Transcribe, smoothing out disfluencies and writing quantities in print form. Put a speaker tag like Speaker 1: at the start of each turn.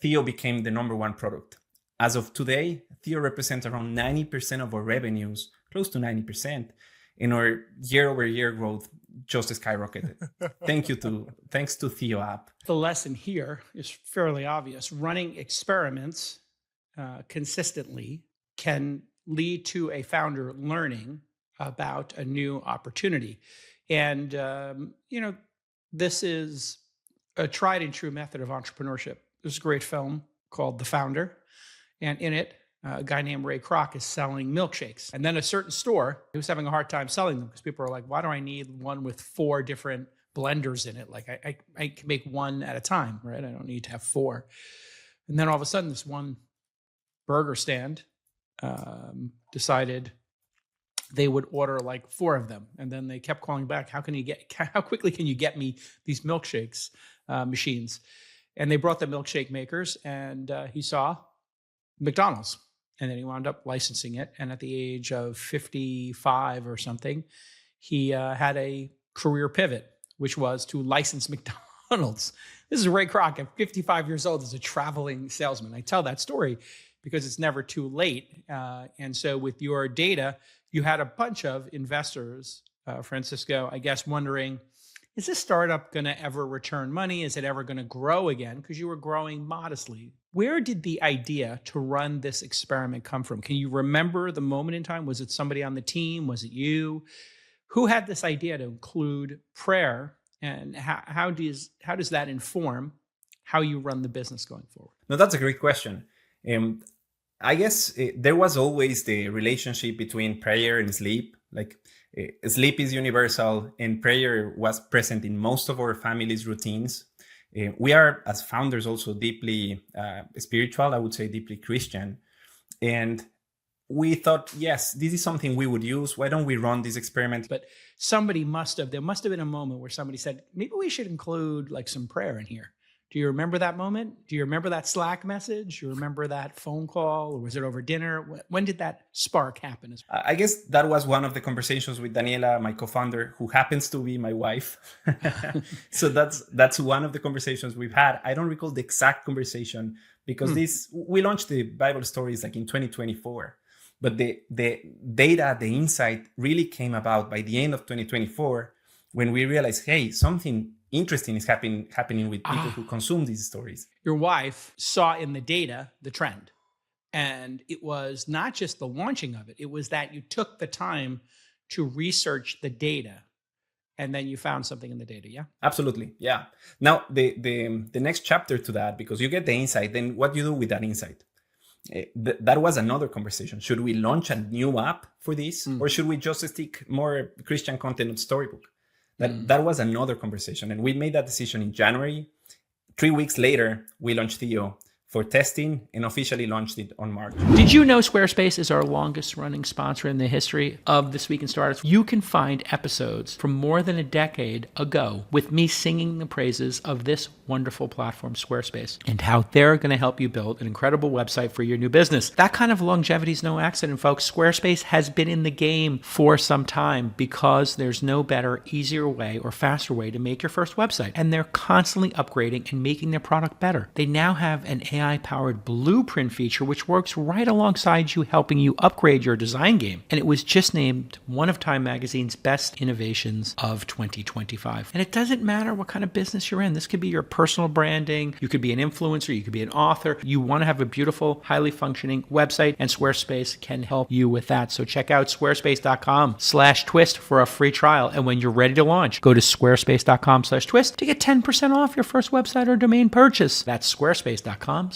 Speaker 1: Theo became the number one product. As of today, Theo represents around 90% of our revenues, close to 90%, and our year-over-year growth just skyrocketed. Thanks to Theo app.
Speaker 2: The lesson here is fairly obvious. Running experiments consistently can lead to a founder learning about a new opportunity. And, this is a tried and true method of entrepreneurship. There's a great film called The Founder. And in it, a guy named Ray Kroc is selling milkshakes. And then a certain store, he was having a hard time selling them because people are like, why do I need one with 4 different blenders in it? Like I can make one at a time, right? I don't need to have 4. And then all of a sudden, this one burger stand decided they would order like 4 of them. And then they kept calling back, how quickly can you get me these milkshakes machines? And they brought the milkshake makers, and he saw McDonald's. And then he wound up licensing it. And at the age of 55 or something, he had a career pivot, which was to license McDonald's. This is Ray Kroc at 55 years old as a traveling salesman. I tell that story because it's never too late. And so with your data, you had a bunch of investors, Francisco, I guess, wondering, is this startup going to ever return money? Is it ever going to grow again? Because you were growing modestly. Where did the idea to run this experiment come from? Can you remember the moment in time? Was it somebody on the team? Was it you? Who had this idea to include prayer? And how does that inform how you run the business going forward?
Speaker 1: No, that's a great question. I guess there was always the relationship between prayer and sleep. Like sleep is universal, and prayer was present in most of our family's routines. We are, as founders, also deeply spiritual, I would say deeply Christian. And we thought, yes, this is something we would use. Why don't we run this experiment?
Speaker 2: But there must have been a moment where somebody said, maybe we should include like some prayer in here. Do you remember that moment? Do you remember that Slack message? Do you remember that phone call? Or was it over dinner? When did that spark happen?
Speaker 1: I guess that was one of the conversations with Daniela, my co-founder, who happens to be my wife. So that's one of the conversations we've had. I don't recall the exact conversation because we launched the Bible stories like in 2024. But the data, the insight really came about by the end of 2024 when we realized, hey, something interesting is happening with people who consume these stories.
Speaker 2: Your wife saw in the data the trend. And it was not just the launching of it. It was that you took the time to research the data and then you found something in the data, yeah?
Speaker 1: Absolutely, yeah. Now, the next chapter to that, because you get the insight, then what do you do with that insight? That was another conversation. Should we launch a new app for this? Or should we just stick more Christian content on Storybook? That was another conversation. And we made that decision in January. 3 weeks later, we launched Theo for testing and officially launched it on March.
Speaker 2: Did you know Squarespace is our longest running sponsor in the history of This Week in Startups? You can find episodes from more than a decade ago with me singing the praises of this wonderful platform, Squarespace, and how they're going to help you build an incredible website for your new business. That kind of longevity is no accident, folks. Squarespace has been in the game for some time because there's no better, easier way or faster way to make your first website. And they're constantly upgrading and making their product better. They now have an AI-powered blueprint feature, which works right alongside you, helping you upgrade your design game. And it was just named one of Time Magazine's best innovations of 2025. And it doesn't matter what kind of business you're in. This could be your personal branding. You could be an influencer. You could be an author. You want to have a beautiful, highly functioning website, and Squarespace can help you with that. So check out squarespace.com/twist for a free trial. And when you're ready to launch, go to squarespace.com/twist to get 10% off your first website or domain purchase. That's squarespace.com/twist.